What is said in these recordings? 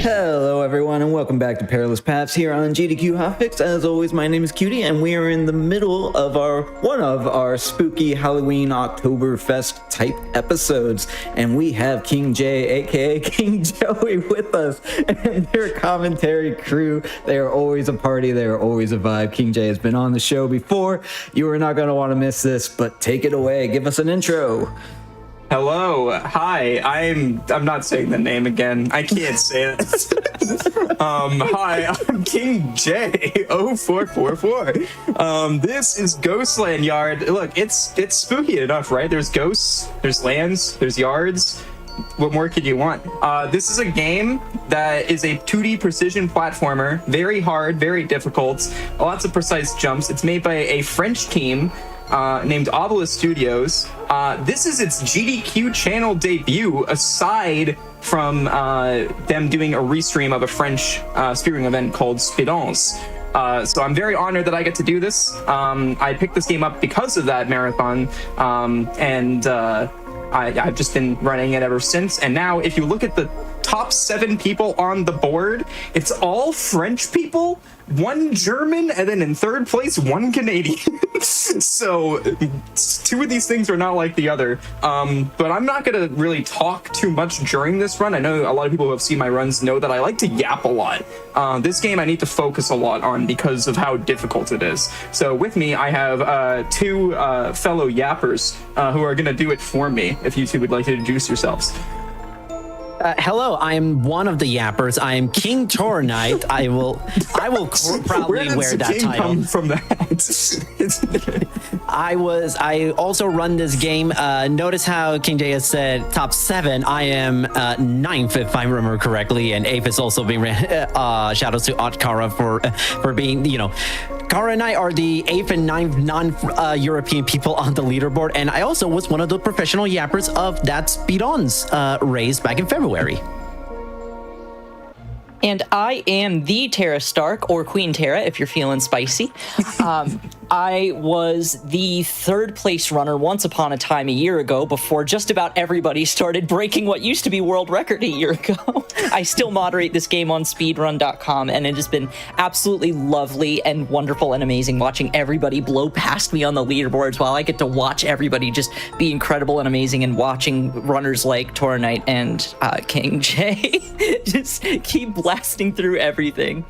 Hello everyone and welcome back to Perilous Paths here on GDQ Hotfix. As always, my name is Cutie and we are in the middle of one of our spooky Halloween Oktoberfest type episodes, and we have King J, aka King Joey, with us and their commentary crew. They are always a party, they are always a vibe. King J has been on the show before. You are not going to want to miss this, but take it away. Give us an intro. Hello, hi, I'm not saying the name again. I can't say it. Hi, I'm KingJO444. This is Ghostland Yard. Look, it's spooky enough, right? There's ghosts, there's lands, there's yards. What more could you want? This is a game that is a 2D precision platformer. Very hard, very difficult, lots of precise jumps. It's made by a French team named Obelisk Studios. This is its GDQ channel debut, aside from them doing a restream of a French speedrunning event called Perilous. So I'm very honored that I get to do this. I picked this game up because of that marathon, and I've just been running it ever since. And now, if you look at the top 7 people on the board, it's all French people, 1 German, and then in 3rd place, 1 Canadian. So 2 of these things are not like the other. But I'm not going to really talk too much during this run. I know a lot of people who have seen my runs know that I like to yap a lot. This game I need to focus a lot on because of how difficult it is. So with me, I have 2 fellow yappers who are going to do it for me. If you 2 would like to introduce yourselves. Hello, I'm one of the yappers. I am King Toronite. I will proudly wear that title. Come from that? I also run this game. Notice how King J has said top 7. I am 9th, if I remember correctly, and 8th is also being ran. Shoutouts to Otkara for being, Kara and I are the 8th and 9th non-European people on the leaderboard, and I also was one of the professional yappers of that Speed-Ons race back in February. And I am the TaraStark, or Queen Tara, if you're feeling spicy. I was the 3rd place runner once upon a time a year ago, before just about everybody started breaking what used to be world record a year ago. I still moderate this game on speedrun.com, and it has been absolutely lovely and wonderful and amazing watching everybody blow past me on the leaderboards, while I get to watch everybody just be incredible and amazing, and watching runners like Toronite and King J just keep blasting through everything.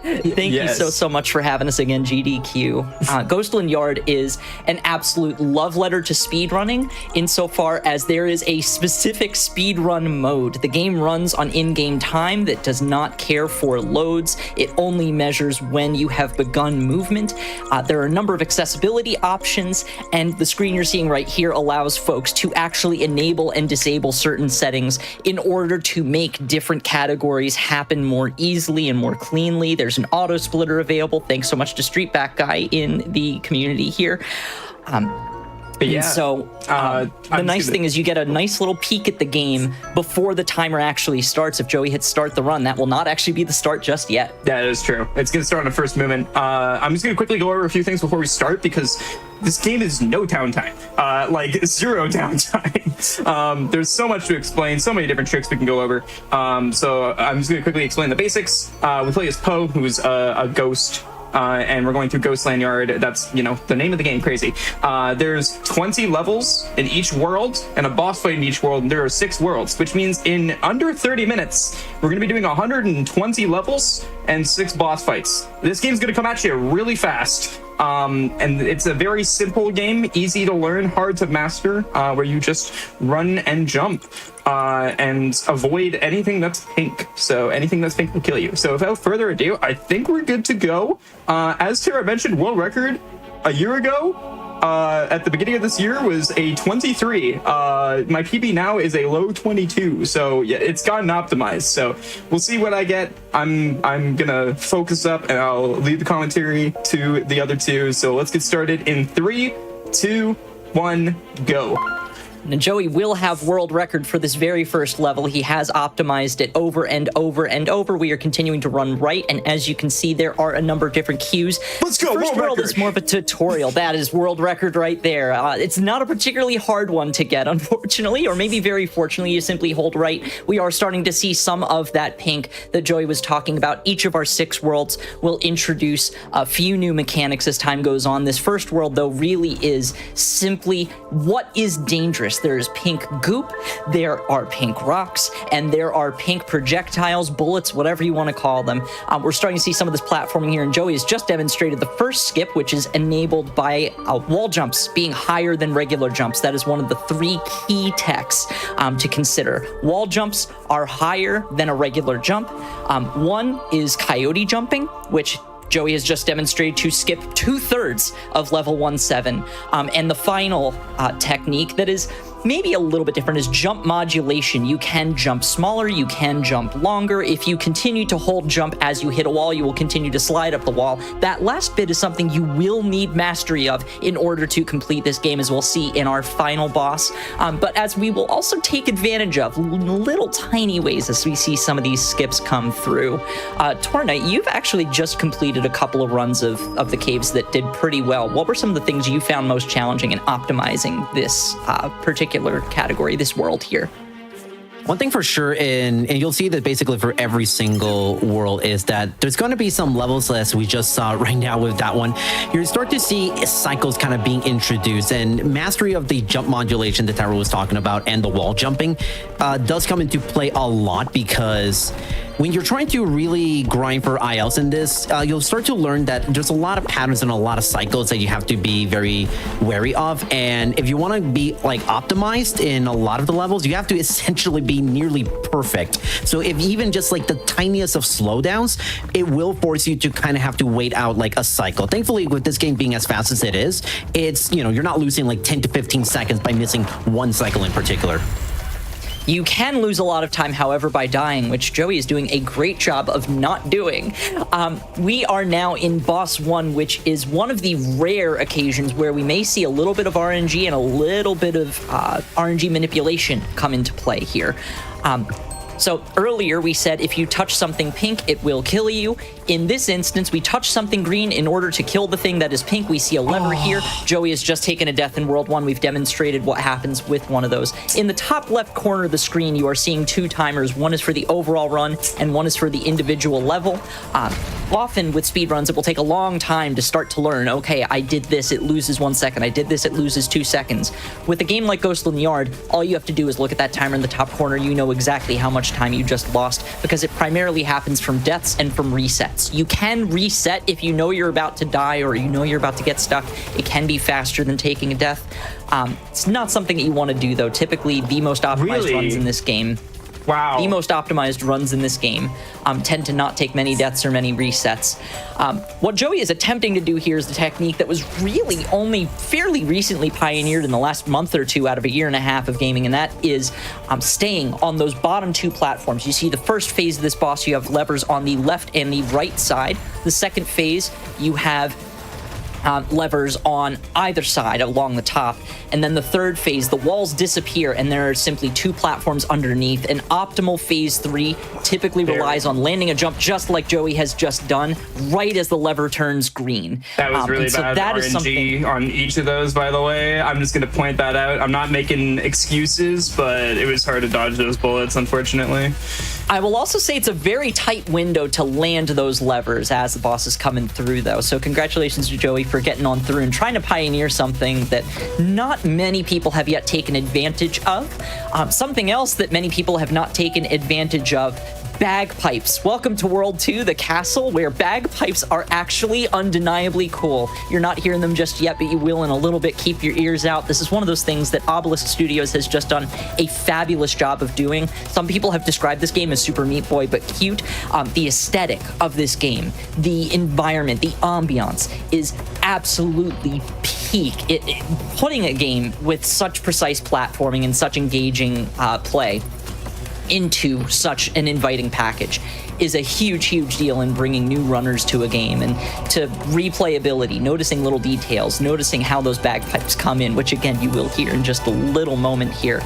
Thank you so much for having us again, GDQ. Ghostland Yard is an absolute love letter to speedrunning, insofar as there is a specific speedrun mode. The game runs on in-game time that does not care for loads. It only measures when you have begun movement. There are a number of accessibility options, and the screen you're seeing right here allows folks to actually enable and disable certain settings in order to make different categories happen more easily and more cleanly. There's an auto splitter available. Thanks so much to Streetback Guy in the community here. The nice thing is you get a nice little peek at the game before the timer actually starts. If Joey hits start the run, that will not actually be the start just yet. That is true. It's going to start on the first movement. I'm just going to quickly go over a few things before we start, because this game is no downtime, like 0 downtime. There's so much to explain, so many different tricks we can go over. So I'm just going to quickly explain the basics. We play as Poe, who's a ghost. And we're going through Ghostland Yard. That's, the name of the game, crazy. There's 20 levels in each world and a boss fight in each world, and there are 6 worlds, which means in under 30 minutes, we're going to be doing 120 levels and 6 boss fights. This game's going to come at you really fast. And it's a very simple game, easy to learn, hard to master, where you just run and jump and avoid anything that's pink. So anything that's pink will kill you. So without further ado, I think we're good to go. As Tara mentioned, world record a year ago, at the beginning of this year, was a 23. My PB now is a low 22. So yeah, it's gotten optimized. So we'll see what I get. I'm gonna focus up, and I'll leave the commentary to the other 2. So let's get started in 3, 2, 1, go. And Joey will have world record for this very first level. He has optimized it over and over and over. We are continuing to run right, and as you can see, there are a number of different cues. Let's go, First world world record. is more of a tutorial. That is world record right there. It's not a particularly hard one to get, unfortunately, or maybe very fortunately. You simply hold right. We are starting to see some of that pink that Joey was talking about. Each of our 6 worlds will introduce a few new mechanics as time goes on. This first world, though, really is simply what is dangerous. There is pink goop, there are pink rocks, and there are pink projectiles, bullets, whatever you want to call them. We're starting to see some of this platforming here, and Joey has just demonstrated the first skip, which is enabled by wall jumps being higher than regular jumps. That is one of the 3 key techs to consider. Wall jumps are higher than a regular jump. One is coyote jumping, which Joey has just demonstrated to skip 2/3 of level 1-7. And the final technique that is maybe a little bit different is jump modulation. You can jump smaller, you can jump longer. If you continue to hold jump as you hit a wall, you will continue to slide up the wall. That last bit is something you will need mastery of in order to complete this game, as we'll see in our final boss. But as we will also take advantage of little tiny ways as we see some of these skips come through. Toronite, you've actually just completed a couple of runs of the caves that did pretty well. What were some of the things you found most challenging in optimizing this particular category, this world here? One thing for sure, and you'll see that basically for every single world, is that there's going to be some levels, as we just saw right now with that one. You start to see cycles kind of being introduced, and mastery of the jump modulation that Tara was talking about and the wall jumping does come into play a lot, because when you're trying to really grind for ILs in this, you'll start to learn that there's a lot of patterns and a lot of cycles that you have to be very wary of. And if you want to be like optimized in a lot of the levels, you have to essentially be nearly perfect. So if even just like the tiniest of slowdowns, it will force you to kind of have to wait out like a cycle. Thankfully, with this game being as fast as it is, it's, you know, you're not losing like 10 to 15 seconds by missing one cycle in particular. You can lose a lot of time, however, by dying, which Joey is doing a great job of not doing. We are now in Boss 1, which is one of the rare occasions where we may see a little bit of RNG and a little bit of RNG manipulation come into play here. So earlier we said if you touch something pink, it will kill you. In this instance, we touch something green in order to kill the thing that is pink. We see a lever here. Joey has just taken a death in World 1. We've demonstrated what happens with one of those. In the top left corner of the screen, you are seeing 2 timers. One is for the overall run, and one is for the individual level. Often with speedruns, it will take a long time to start to learn, okay, I did this, it loses 1 second. I did this, it loses 2 seconds. With a game like Ghostland Yard, all you have to do is look at that timer in the top corner. You know exactly how much time you just lost, because it primarily happens from deaths and from resets. You can reset if you know you're about to die or you know you're about to get stuck. It can be faster than taking a death. It's not something that you want to do, though. Typically, the most optimized runs in this game Wow. The most optimized runs in this game tend to not take many deaths or many resets. What Joey is attempting to do here is the technique that was really only fairly recently pioneered in the last month or two out of a year and a half of gaming, and that is staying on those bottom 2 platforms. You see the first phase of this boss, you have levers on the left and the right side. The second phase, you have levers on either side along the top. And then the third phase, the walls disappear and there are simply 2 platforms underneath. An optimal phase 3 typically relies on landing a jump just like Joey has just done, right as the lever turns green. That was really so bad that RNG is something on each of those, by the way. I'm just going to point that out. I'm not making excuses, but it was hard to dodge those bullets, unfortunately. I will also say it's a very tight window to land those levers as the boss is coming through, though. So congratulations to Joey for getting on through and trying to pioneer something that not many people have yet taken advantage of. Something else that many people have not taken advantage of: bagpipes. Welcome to World 2, the castle, where bagpipes are actually undeniably cool. You're not hearing them just yet, but you will in a little bit. Keep your ears out. This is one of those things that Obelisk Studios has just done a fabulous job of doing. Some people have described this game as Super Meat Boy, but cute. The aesthetic of this game, the environment, the ambiance is absolutely peak. Putting a game with such precise platforming and such engaging play into such an inviting package is a huge deal in bringing new runners to a game, and to replayability, noticing little details, noticing how those bagpipes come in, which again you will hear in just a little moment here.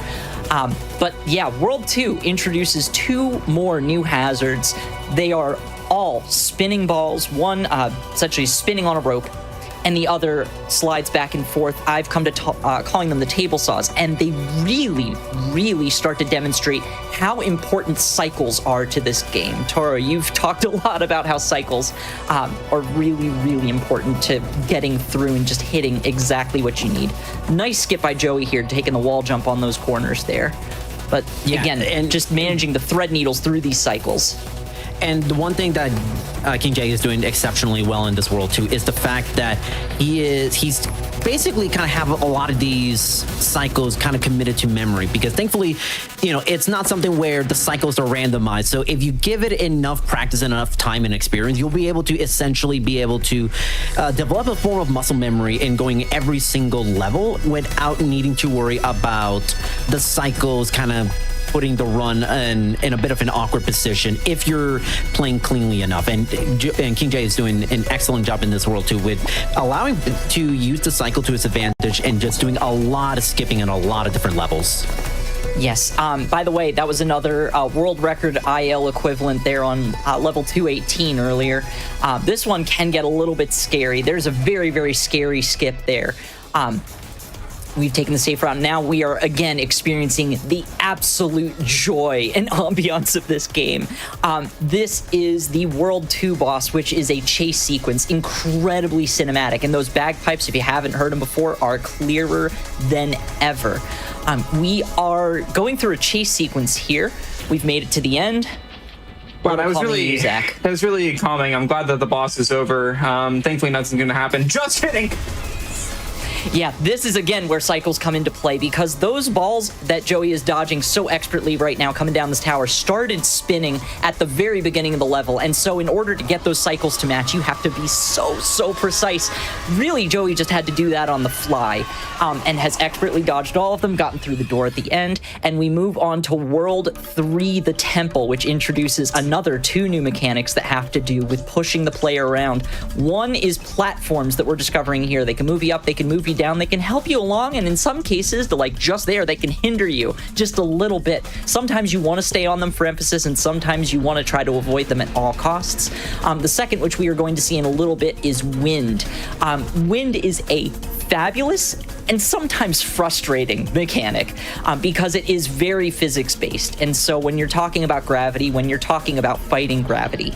But yeah, World 2 introduces 2 more new hazards. They are all spinning balls, one essentially spinning on a rope, and the other slides back and forth. I've come to calling them the table saws, and they really start to demonstrate how important cycles are to this game. Toro, you've talked a lot about how cycles are really important to getting through and just hitting exactly what you need. Nice skip by Joey here, taking the wall jump on those corners there. But again, and just managing the thread needles through these cycles. And the one thing that KingJ is doing exceptionally well in this world too is the fact that he's basically kind of have a lot of these cycles kind of committed to memory, because thankfully, you know, it's not something where the cycles are randomized. So if you give it enough practice and enough time and experience, you'll be able to essentially be able to develop a form of muscle memory in going every single level without needing to worry about the cycles kind of putting the run in a bit of an awkward position if you're playing cleanly enough. And KingJ is doing an excellent job in this world too, with allowing to use the cycle to its advantage and just doing a lot of skipping in a lot of different levels. Yes. By the way, that was another world record IL equivalent there on level 218 earlier. This one can get a little bit scary. There's a very scary skip there. We've taken the safe route. Now we are again experiencing the absolute joy and ambiance of this game. This is the World 2 boss, which is a chase sequence, incredibly cinematic. And those bagpipes, if you haven't heard them before, are clearer than ever. We are going through a chase sequence here. We've made it to the end. Wow, that was really calming. I'm glad that the boss is over. Thankfully, nothing's going to happen. Just kidding. Yeah, this is again where cycles come into play, because those balls that Joey is dodging so expertly right now coming down this tower started spinning at the very beginning of the level, and so in order to get those cycles to match, you have to be so precise. Really, Joey just had to do that on the fly, and has expertly dodged all of them, gotten through the door at the end, and we move on to World 3, the Temple, which introduces another 2 new mechanics that have to do with pushing the player around. One is platforms that we're discovering here. They can move you up, they can move you down, they can help you along, and in some cases, they're like just there, they can hinder you just a little bit. Sometimes you want to stay on them for emphasis, and sometimes you want to try to avoid them at all costs. The second, which we are going to see in a little bit, is wind. Wind is a fabulous and sometimes frustrating mechanic, because it is very physics-based. And so when you're talking about gravity, when you're talking about fighting gravity,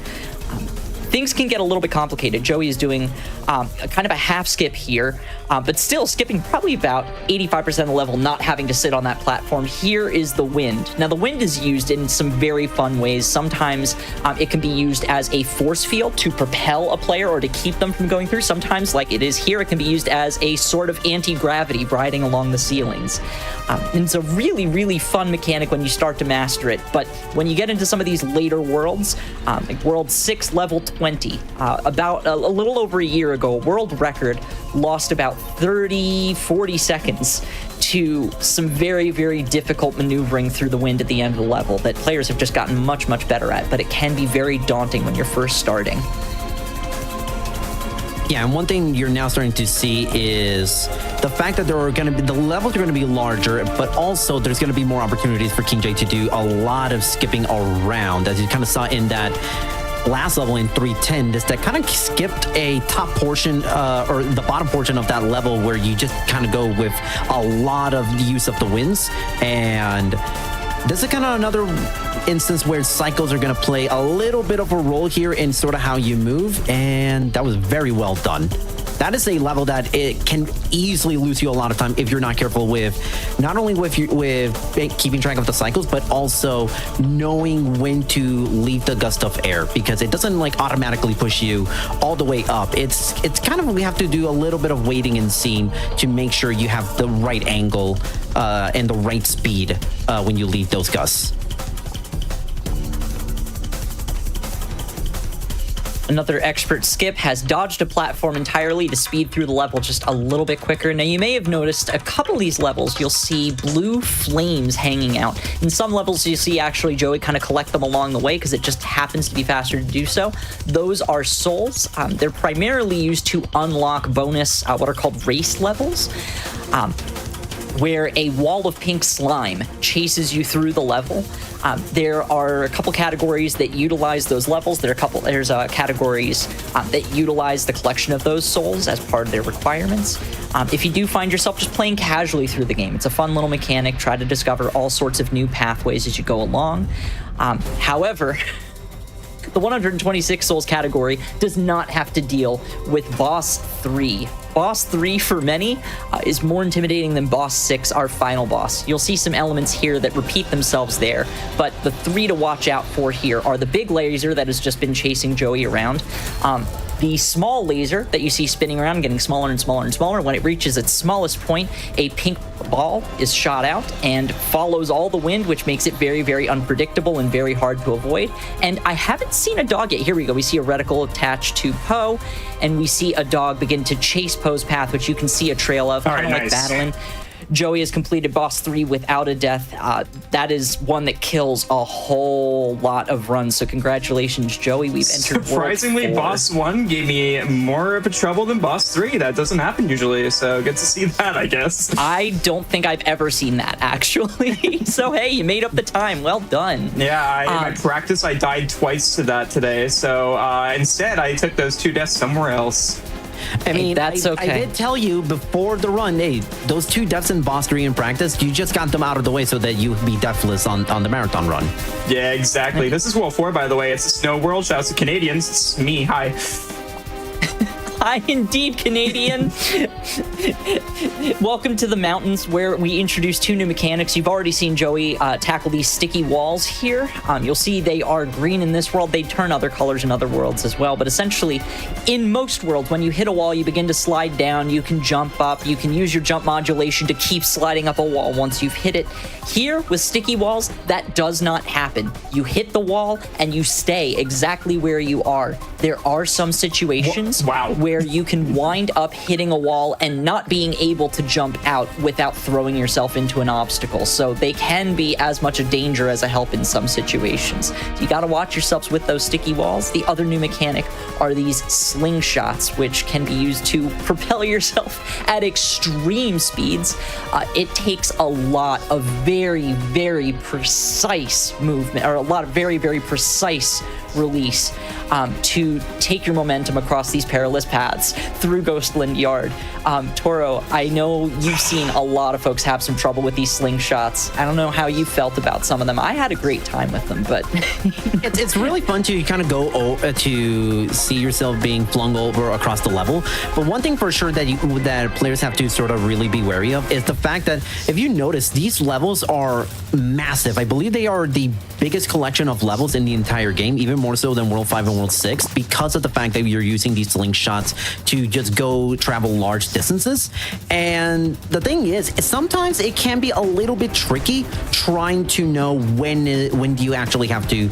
things can get a little bit complicated. Joey is doing kind of a half skip here, but still skipping probably about 85% of the level, not having to sit on that platform. Here is the wind. Now, the wind is used in some very fun ways. Sometimes it can be used as a force field to propel a player or to keep them from going through. Sometimes, like it is here, it can be used as a sort of anti-gravity riding along the ceilings. And it's a really fun mechanic when you start to master it. But when you get into some of these later worlds, like World 6, level 20, about a little over a year ago, a world record lost about 30-40 seconds to some very difficult maneuvering through the wind at the end of the level that players have just gotten much better at, but it can be very daunting when you're first starting. Yeah, and one thing you're now starting to see is the fact that there are going to be, the levels are going to be larger, but also there's going to be more opportunities for KingJ to do a lot of skipping around, as you kind of saw in that last level in 310, that kind of skipped a top portion or the bottom portion of that level where you just kind of go with a lot of use of the winds. And this is kind of another instance where cycles are going to play a little bit of a role here in sort of how you move, and that was very well done. That is a level that it can easily lose you a lot of time if you're not careful with not only with keeping track of the cycles, but also knowing when to leave the gust of air, because it doesn't like automatically push you all the way up. It's kind of, we have to do a little bit of waiting and seeing to make sure you have the right angle and the right speed when you leave those gusts. Another expert skip has dodged a platform entirely to speed through the level just a little bit quicker. Now, you may have noticed a couple of these levels, you'll see blue flames hanging out. In some levels, you see actually Joey kind of collect them along the way because it just happens to be faster to do so. Those are souls. They're primarily used to unlock bonus, what are called race levels. Where a wall of pink slime chases you through the level. There are a couple categories that utilize those levels. There's categories that utilize the collection of those souls as part of their requirements. If you do find yourself just playing casually through the game, it's a fun little mechanic. Try to discover all sorts of new pathways as you go along. However, the 126 souls category does not have to deal with Boss 3. Boss 3, for many, is more intimidating than Boss 6, our final boss. You'll see some elements here that repeat themselves there, but the 3 to watch out for here are the big laser that has just been chasing Joey around. The small laser that you see spinning around, getting smaller and smaller and smaller. When it reaches its smallest point, a pink ball is shot out and follows all the wind, which makes it very, very unpredictable and very hard to avoid. And I haven't seen a dog yet. Here we go. We see a reticle attached to Poe, and we see a dog begin to chase Poe's path, which you can see a trail of, kind of like battling. Joey has completed Boss 3 without a death. That is one that kills a whole lot of runs. So congratulations, Joey. We've entered Surprisingly, World 4. Boss 1 gave me more of a trouble than Boss 3. That doesn't happen usually, so good to see that, I guess. I don't think I've ever seen that, actually. So, hey, you made up the time. Well done. Yeah, in my practice, I died twice to that today. So instead, I took those 2 deaths somewhere else. I mean, that's okay. I did tell you before the run, hey, those 2 deaths in Boss 3 in practice, you just got them out of the way so that you would be deathless on the marathon run. Yeah, exactly. This is World 4, by the way. It's a snow world. Shouts to Canadians. It's me. Hi. Hi, indeed, Canadian. Welcome to the mountains, where we introduce 2 new mechanics. You've already seen Joey tackle these sticky walls here. You'll see they are green in this world. They turn other colors in other worlds as well. But essentially, in most worlds, when you hit a wall, you begin to slide down. You can jump up. You can use your jump modulation to keep sliding up a wall once you've hit it. Here, with sticky walls, that does not happen. You hit the wall, and you stay exactly where you are. There are some situations where you can wind up hitting a wall and not being able to jump out without throwing yourself into an obstacle. So they can be as much a danger as a help in some situations. So you got to watch yourselves with those sticky walls. The other new mechanic are these slingshots, which can be used to propel yourself at extreme speeds. It takes a lot of very, very precise movement, or a lot of very, very precise release to take your momentum across these perilous paths through Ghostland Yard. Toro, I know you've seen a lot of folks have some trouble with these slingshots. I don't know how you felt about some of them. I had a great time with them, but it's really fun to kind of go to see yourself being flung over across the level. But one thing for sure that players have to sort of really be wary of is the fact that if you notice, these levels are massive. I believe they are the biggest collection of levels in the entire game, even more so than World 5 and World 6, because of the fact that you're using these slingshots to just go travel large distances. And the thing is, sometimes it can be a little bit tricky trying to know when do you actually have to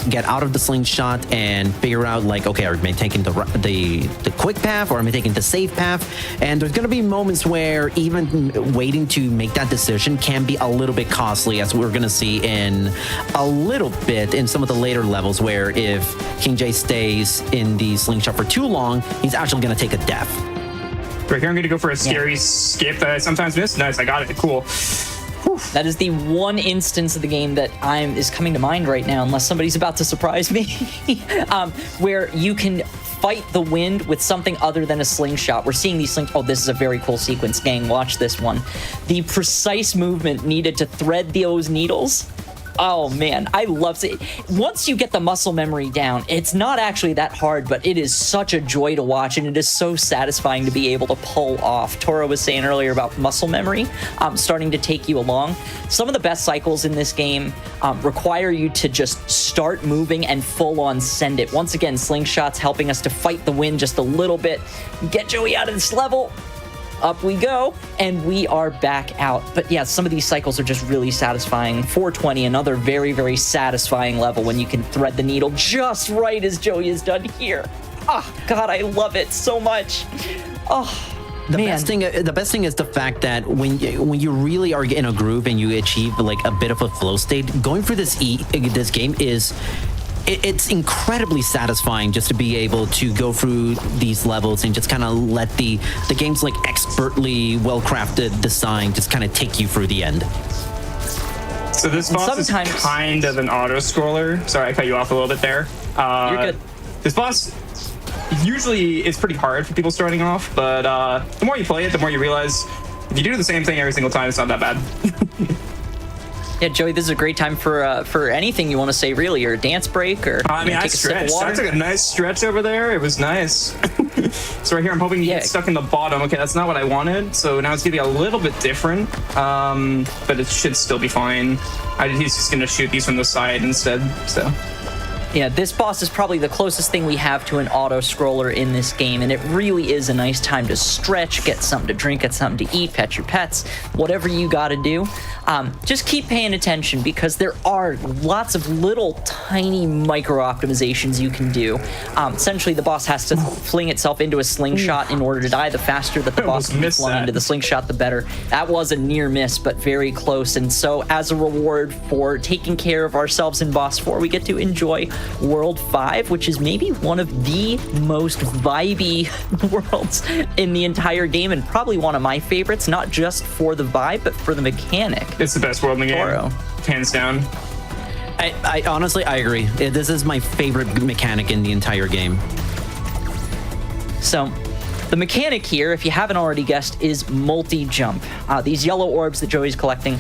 get out of the slingshot and figure out, like, okay, am I taking the quick path, or am I taking the safe path? And there's going to be moments where even waiting to make that decision can be a little bit costly, as we're going to see in a little bit in some of the later levels, where if King J stays in the slingshot for too long, he's actually going to take a death. Right here, I'm going to go for a scary skip that I sometimes miss. Nice, I got it. Cool. Whew. That is the one instance of the game that is coming to mind right now, unless somebody's about to surprise me, where you can fight the wind with something other than a slingshot. We're seeing these slings. Oh, this is a very cool sequence, gang. Watch this one. The precise movement needed to thread those needles. Oh man, I love it. Once you get the muscle memory down, it's not actually that hard, but it is such a joy to watch, and it is so satisfying to be able to pull off. Toro was saying earlier about muscle memory starting to take you along. Some of the best cycles in this game require you to just start moving and full on send it. Once again, slingshots helping us to fight the wind just a little bit. Get Joey out of this level. up we go, and we are back out. But yeah, some of these cycles are just really satisfying. 420, another very, very satisfying level when you can thread the needle just right as Joey has done here. Oh, God, I love it so much. Oh. The best thing is the fact that when you really are in a groove and you achieve like a bit of a flow state, going through this game is it's incredibly satisfying just to be able to go through these levels and just kind of let the game's like expertly well-crafted design just kind of take you through the end. So this boss is kind of an auto-scroller. Sorry, I cut you off a little bit there. You're good. This boss usually is pretty hard for people starting off, but the more you play it, the more you realize if you do the same thing every single time, it's not that bad. Yeah, Joey, this is a great time for anything you want to say, really, or a dance break, or I mean, I stretched. I took a nice stretch over there. It was nice. So right here, I'm hoping to get stuck in the bottom. Okay, that's not what I wanted. So now it's gonna be a little bit different, but it should still be fine. He's just gonna shoot these from the side instead. So. Yeah, this boss is probably the closest thing we have to an auto-scroller in this game, and it really is a nice time to stretch, get something to drink, get something to eat, pet your pets, whatever you gotta do. Just keep paying attention because there are lots of little tiny micro-optimizations you can do. Essentially, the boss has to fling itself into a slingshot in order to die. The faster that the boss can be flung into the slingshot, the better. That was a near miss, but very close, and so as a reward for taking care of ourselves in Boss 4, we get to enjoy World 5, which is maybe one of the most vibey worlds in the entire game, and probably one of my favorites, not just for the vibe, but for the mechanic. It's the best world in the game, hands down. I honestly, I agree. This is my favorite mechanic in the entire game. So, the mechanic here, if you haven't already guessed, is multi-jump. These yellow orbs that Joey's collecting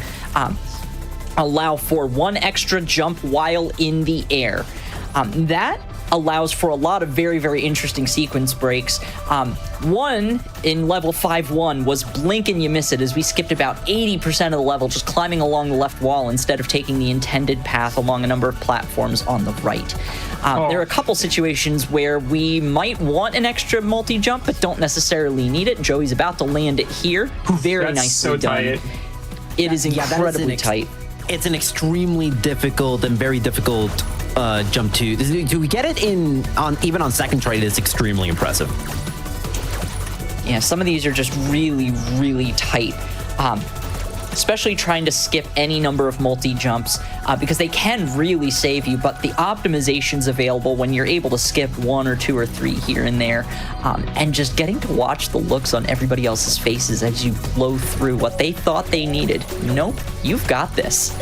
allow for one extra jump while in the air. That allows for a lot of very, very interesting sequence breaks. One in level 5-1 was blink and you miss it, as we skipped about 80% of the level just climbing along the left wall instead of taking the intended path along a number of platforms on the right. There are a couple situations where we might want an extra multi-jump, but don't necessarily need it. Joey's about to land it here. Very nicely so done. Tight. It is incredibly tight. It's an extremely difficult and very difficult jump to. Do we get it even on second try? It is extremely impressive. Yeah, some of these are just really, really tight. Especially trying to skip any number of multi-jumps because they can really save you, but the optimizations available when you're able to skip 1 or 2 or 3 here and there, and just getting to watch the looks on everybody else's faces as you blow through what they thought they needed. Nope, you've got this.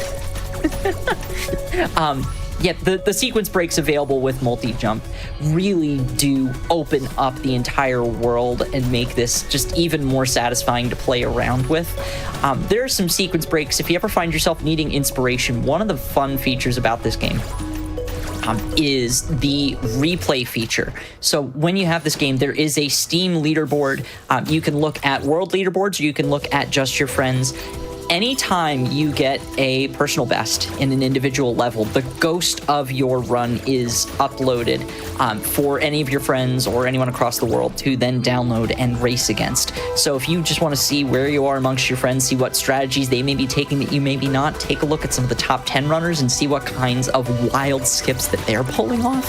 Yeah, the sequence breaks available with multi-jump really do open up the entire world and make this just even more satisfying to play around with. There are some sequence breaks. If you ever find yourself needing inspiration, one of the fun features about this game is the replay feature. So when you have this game, there is a Steam leaderboard. You can look at world leaderboards, or you can look at just your friends. Anytime you get a personal best in an individual level, the ghost of your run is uploaded for any of your friends or anyone across the world to then download and race against. So if you just want to see where you are amongst your friends, see what strategies they may be taking that you maybe not, take a look at some of the top 10 runners and see what kinds of wild skips that they're pulling off.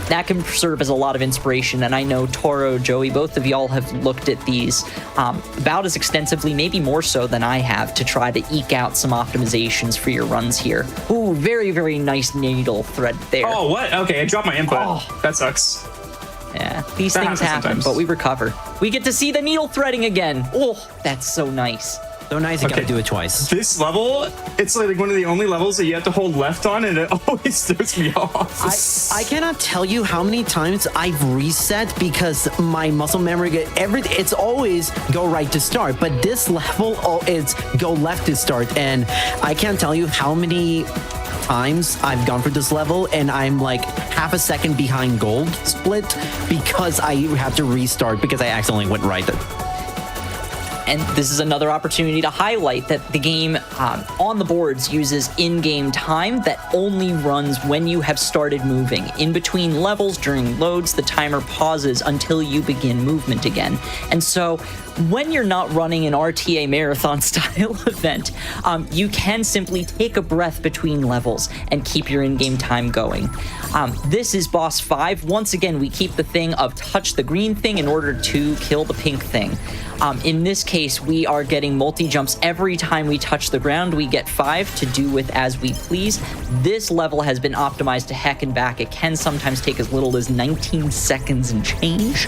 That can serve as a lot of inspiration, and I know Toro, Joey, both of y'all have looked at these about as extensively, maybe more so than I have, to try to eke out some optimizations for your runs here. Ooh, very, very nice needle thread there. Oh, what? Okay, I dropped my input. Oh. That sucks. Yeah, these things happen, sometimes. But we recover. We get to see the needle threading again. Oh, that's so nice. So nice, you gotta do it twice. This level, it's like one of the only levels that you have to hold left on, and it always throws me off. I cannot tell you how many times I've reset because my muscle memory, it's always go right to start, but this level, it's go left to start, and I can't tell you how many times I've gone through this level and I'm like half a second behind gold split because I have to restart because I accidentally went right. And this is another opportunity to highlight that the game on the boards uses in-game time that only runs when you have started moving. In between levels, during loads, the timer pauses until you begin movement again. And so when you're not running an RTA marathon style event, you can simply take a breath between levels and keep your in-game time going. This is boss 5. Once again, we keep the thing of touch the green thing in order to kill the pink thing. In this case, we are getting multi-jumps every time we touch the ground. We get 5 to do with as we please. This level has been optimized to heck and back. It can sometimes take as little as 19 seconds and change.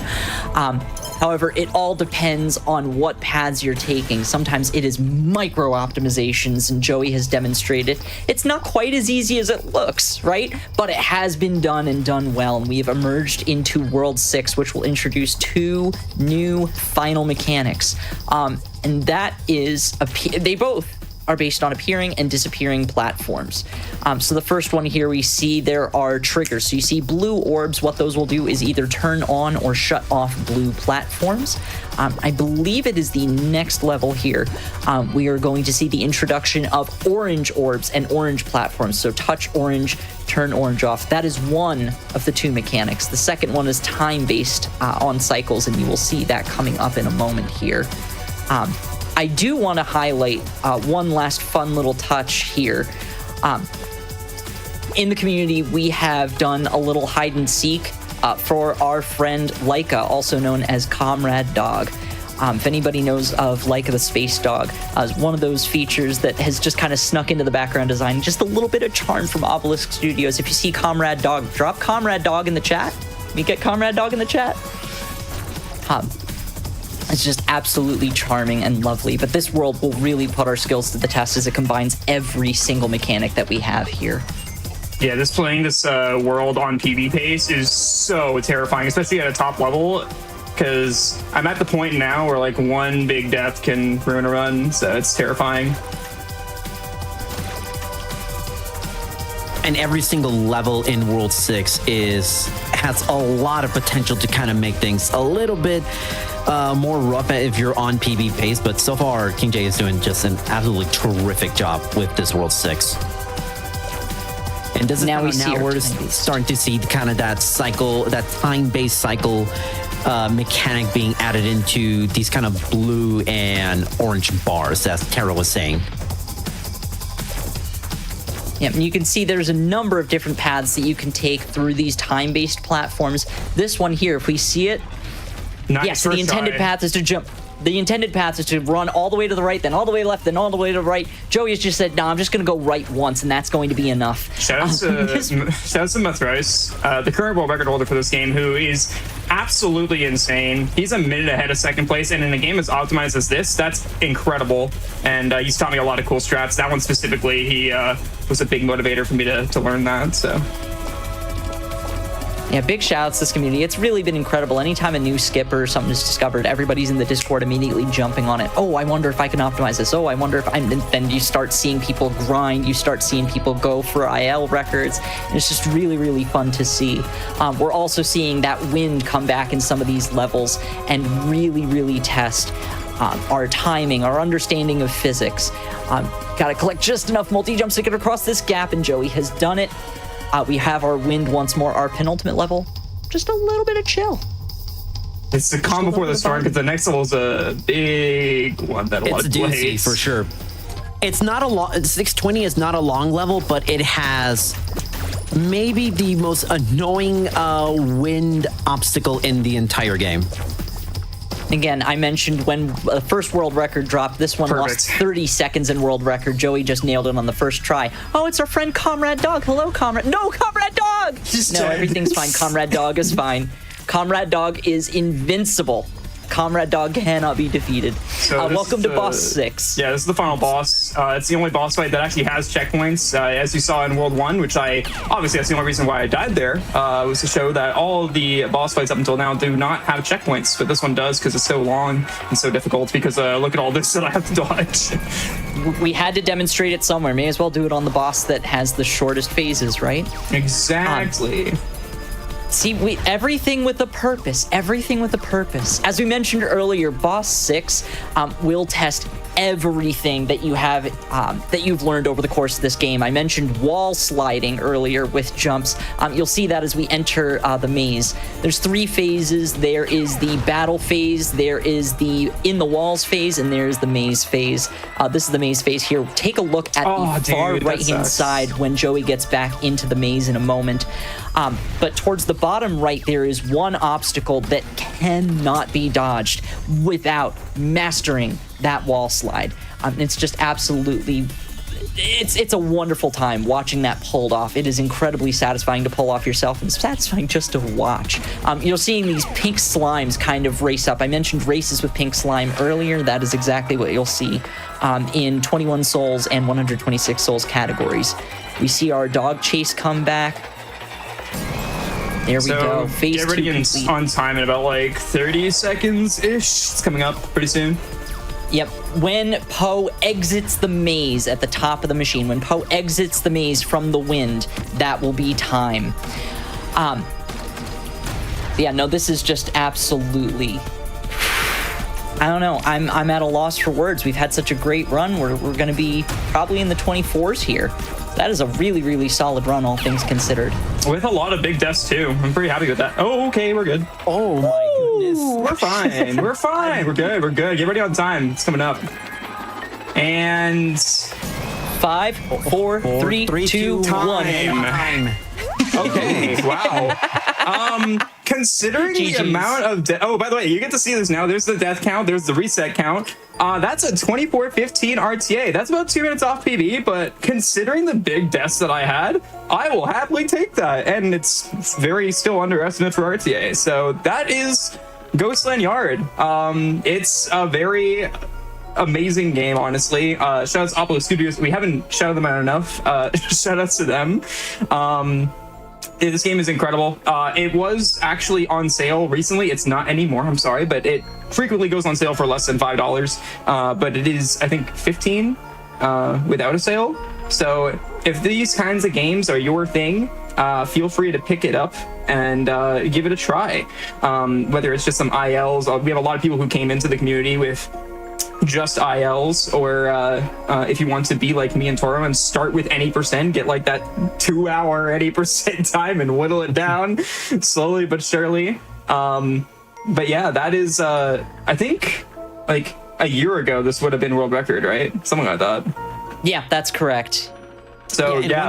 However, it all depends on what paths you're taking. Sometimes it is micro optimizations, and Joey has demonstrated it's not quite as easy as it looks, right? But it has been done and done well, and we have emerged into World 6, which will introduce 2 new final mechanics. And that is, they both are based on appearing and disappearing platforms. So the first one here, we see there are triggers. So you see blue orbs. What those will do is either turn on or shut off blue platforms. I believe it is the next level here. We are going to see the introduction of orange orbs and orange platforms. So touch orange, turn orange off. That is one of the 2 mechanics. The second one is time-based on cycles, and you will see that coming up in a moment here. I do want to highlight one last fun little touch here. In the community, we have done a little hide and seek for our friend Laika, also known as Comrade Dog. If anybody knows of Laika the Space Dog, one of those features that has just kind of snuck into the background design, just a little bit of charm from Obelisk Studios. If you see Comrade Dog, drop Comrade Dog in the chat. We get Comrade Dog in the chat. It's just absolutely charming and lovely, but this world will really put our skills to the test as it combines every single mechanic that we have here. Yeah, playing this world on PB pace is so terrifying, especially at a top level, because I'm at the point now where like one big death can ruin a run, so it's terrifying. And every single level in World 6 has a lot of potential to kind of make things a little bit more rough if you're on PB pace, but so far King J is doing just an absolutely terrific job with this World 6. And this is now we're starting to see kind of that cycle, that time-based cycle mechanic being added into these kind of blue and orange bars, as Tara was saying. Yeah, and you can see there's a number of different paths that you can take through these time-based platforms. This one here, if we see it, yes, the intended path is to jump. The intended path is to run all the way to the right, then all the way left, then all the way to the right. Joey has just said, no, I'm just going to go right once, and that's going to be enough. Shout out to Mathros, the current world record holder for this game, who is absolutely insane. He's a minute ahead of second place, and in a game as optimized as this, that's incredible. And he's taught me a lot of cool strats. That one specifically, he was a big motivator for me to learn that, so... Yeah, big shout outs to this community. It's really been incredible. Anytime a new skipper or something is discovered, everybody's in the Discord immediately jumping on it. Oh, I wonder if I can optimize this. Oh, I wonder if I'm... Then you start seeing people grind. You start seeing people go for IL records. And it's just really, really fun to see. We're also seeing that wind come back in some of these levels and really, really test our timing, our understanding of physics. Gotta collect just enough multi-jumps to get across this gap, and Joey has done it. We have our wind once more, our penultimate level. Just a little bit of chill. It's the calm before the storm, because the next level is a big one that a lot of blades. It's a doozy, for sure. It's not a long... 620 is not a long level, but it has maybe the most annoying wind obstacle in the entire game. Again, I mentioned when the first world record dropped, this one lost 30 seconds in world record. Joey just nailed it on the first try. Oh, it's our friend Comrade Dog. Hello, Comrade. No, Comrade Dog! No, everything's fine. Comrade Dog is fine. Comrade Dog is invincible. Comrade Dog cannot be defeated. So welcome to boss 6. Yeah, this is the final boss. It's the only boss fight that actually has checkpoints, as you saw in World 1, which obviously that's the only reason why I died there, was to show that all of the boss fights up until now do not have checkpoints, but this one does because it's so long and so difficult, because look at all this that I have to dodge. We had to demonstrate it somewhere. May as well do it on the boss that has the shortest phases, right? Exactly. See, everything with a purpose. Everything with a purpose. As we mentioned earlier, Boss 6 will test everything that you have that you've learned over the course of this game. I mentioned wall sliding earlier with jumps. You'll see that as we enter the maze. There's 3 phases. There is the battle phase, there is the in the walls phase, and there's the maze phase. This is the maze phase here. Take a look at the far right-hand side when Joey gets back into the maze in a moment. But towards the bottom right, there is one obstacle that cannot be dodged without mastering that wall slide. It's just absolutely, it's a wonderful time watching that pulled off. It is incredibly satisfying to pull off yourself, and it's satisfying just to watch. You're seeing these pink slimes kind of race up. I mentioned races with pink slime earlier. That is exactly what you'll see in 21 souls and 126 souls categories. We see our dog chase come back. There we go. Phase get ready 2 complete. On time in about like 30 seconds-ish. It's coming up pretty soon. Yep. When Poe exits the maze at the top of the machine, when Poe exits the maze from the wind, that will be time. Yeah, no, this is just absolutely, I don't know. I'm at a loss for words. We've had such a great run. We're going to be probably in the 24s here. That is a really, really solid run, all things considered. With a lot of big deaths, too. I'm pretty happy with that. Oh, okay, we're good. Oh, my goodness. We're fine. We're fine. We're good. We're good. Get ready on time. It's coming up. And 5, 4, 3, 2, 1. Time. Okay. Wow. Considering the amount of death. Oh, by the way, you get to see this now. There's the death count. There's the reset count. That's a 24:15 RTA. That's about 2 minutes off PB, but considering the big deaths that I had, I will happily take that. And it's very still underestimated for RTA. So that is Ghostland Yard. It's a very amazing game, honestly. Shout out to Apollo Studios. We haven't shouted them out enough. Shout outs to them. This game is incredible. It was actually on sale recently. It's not anymore, I'm sorry, but it frequently goes on sale for less than $5. But it is, I think, $15 without a sale. So if these kinds of games are your thing, feel free to pick it up and give it a try. Whether it's just some ILs, we have a lot of people who came into the community with just ILs, or if you want to be like me and Toro and start with any percent, get like that 2-hour any percent time and whittle it down slowly but surely. But yeah, that is I think like a year ago this would have been world record, right? Something like that. Yeah, that's correct. So yeah.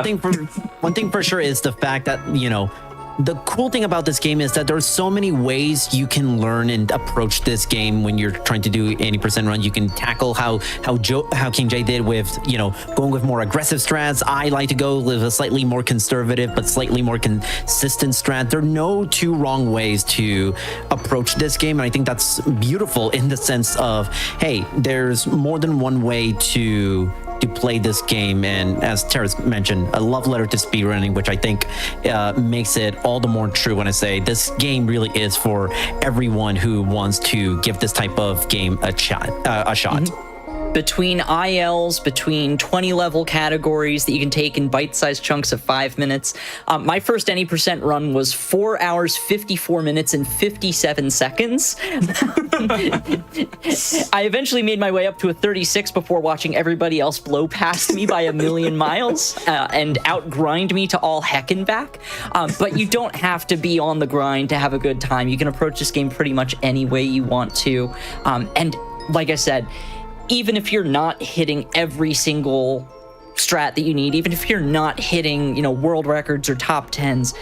One thing for sure is the fact that, you know, the cool thing about this game is that there's so many ways you can learn and approach this game when you're trying to do 80% run. You can tackle how King J did with, you know, going with more aggressive strats. I like to go with a slightly more conservative but slightly more consistent strat. There are no 2 wrong ways to approach this game, and I think that's beautiful in the sense of, hey, there's more than one way to play this game. And as Tara's mentioned, a love letter to speedrunning, which I think makes it all the more true when I say this game really is for everyone who wants to give this type of game a shot. Mm-hmm. Between ILs, between 20 level categories that you can take in bite-sized chunks of 5 minutes. My first any percent run was 4 hours, 54 minutes, and 57 seconds. I eventually made my way up to a 36 before watching everybody else blow past me by a million miles and outgrind me to all heck and back. But you don't have to be on the grind to have a good time. You can approach this game pretty much any way you want to. And like I said, even if you're not hitting every single strat that you need, even if you're not hitting, you know, world records or top 10s,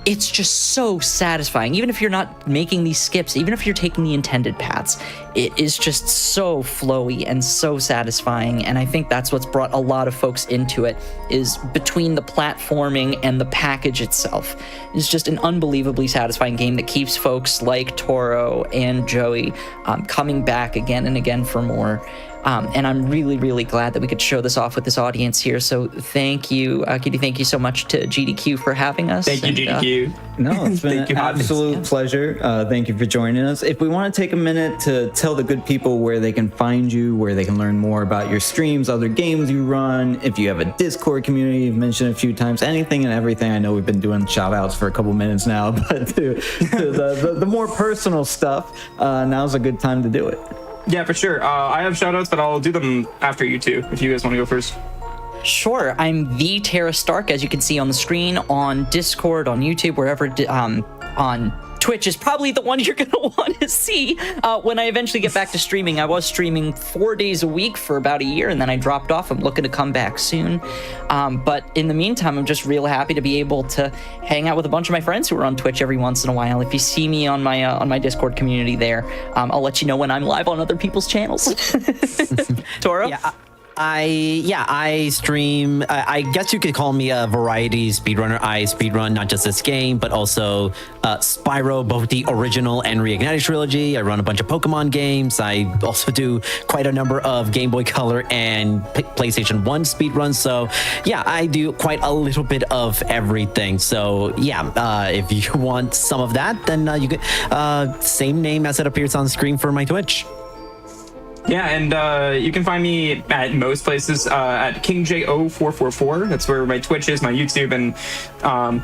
it's just so satisfying. Even if you're not making these skips, even if you're taking the intended paths, it is just so flowy and so satisfying. And I think that's what's brought a lot of folks into it, is between the platforming and the package itself. It's just an unbelievably satisfying game that keeps folks like Toro and Joey coming back again and again for more. And I'm really, really glad that we could show this off with this audience here. So thank you, Kitty. Thank you so much to GDQ for having us. Thank you, GDQ. No, it's been Thank you, an Hotfix. absolute pleasure. Thank you for joining us. If we want to take a minute to tell the good people where they can find you, where they can learn more about your streams, other games you run, if you have a Discord community you've mentioned a few times, anything and everything. I know we've been doing shout outs for a couple minutes now, but to the more personal stuff, now's a good time to do it. Yeah, for sure. I have shout outs, but I'll do them after you two, if you guys want to go first. Sure, I'm TheTaraStark, as you can see on the screen, on Discord, on YouTube, wherever, on Twitch is probably the one you're going to want to see when I eventually get back to streaming. I was streaming 4 days a week for about a year, and then I dropped off. I'm looking to come back soon. But in the meantime, I'm just real happy to be able to hang out with a bunch of my friends who are on Twitch every once in a while. If you see me on my Discord community there, I'll let you know when I'm live on other people's channels. Toro? Yeah, I stream. I guess you could call me a variety speedrunner. I speedrun not just this game, but also Spyro, both the original and Reignited trilogy. I run a bunch of Pokemon games. I also do quite a number of Game Boy Color and PlayStation 1 speedruns. So yeah, I do quite a little bit of everything. So yeah, if you want some of that, then you can same name as it appears on screen for my Twitch. Yeah, and you can find me at most places at KingJO444. That's where my Twitch is, my YouTube, and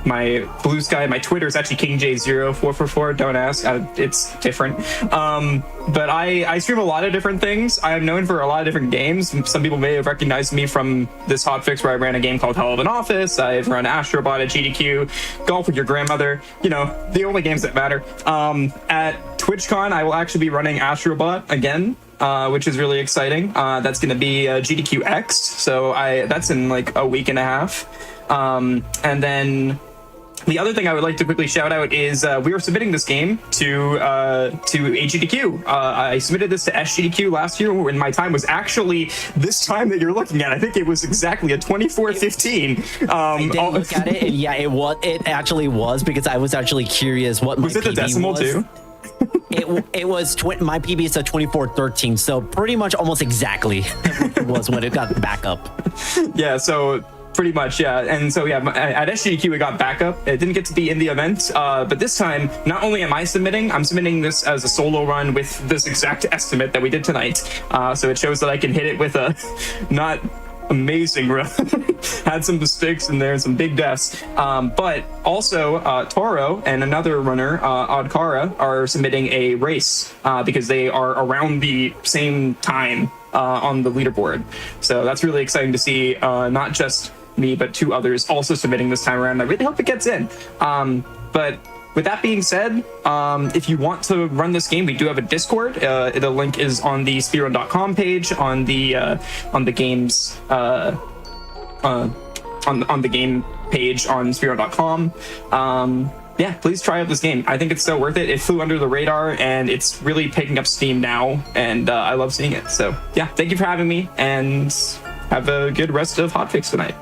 my Blue Sky. My Twitter is actually KingJ0444. Don't ask, it's different. But I stream a lot of different things. I'm known for a lot of different games. Some people may have recognized me from this hotfix where I ran a game called Hell of an Office. I've run Astrobot at GDQ, Golf with Your Grandmother. You know, the only games that matter. At TwitchCon, I will actually be running Astrobot again. Which is really exciting. That's going to be GDQX, so that's in like a week and a half. And then the other thing I would like to quickly shout out is we were submitting this game to GDQ. I submitted this to SGDQ last year when my time was actually this time that you're looking at. I think it was exactly a 24:15. I did look at it, and yeah, it actually was, because I was actually curious what my was it the PB decimal was. too? It was my PB is a 2413, so pretty much almost exactly was when it got back up. Yeah, so pretty much, yeah. And so yeah, at SGDQ we got backup. It didn't get to be in the event, but this time not only am I submitting, I'm submitting this as a solo run with this exact estimate that we did tonight. So it shows that I can hit it with a not amazing run. Had some mistakes in there and some big deaths, but also Toro and another runner, Oddkara, are submitting a race because they are around the same time on the leaderboard. So that's really exciting to see, not just me but two others also submitting this time around. I really hope it gets in. But with that being said, if you want to run this game, we do have a Discord. The link is on the speedrun.com page, on the games on the game page on speedrun.com. Yeah, please try out this game. I think it's so worth it. It flew under the radar, and it's really picking up steam now, and I love seeing it. So yeah, thank you for having me, and have a good rest of Hotfix tonight.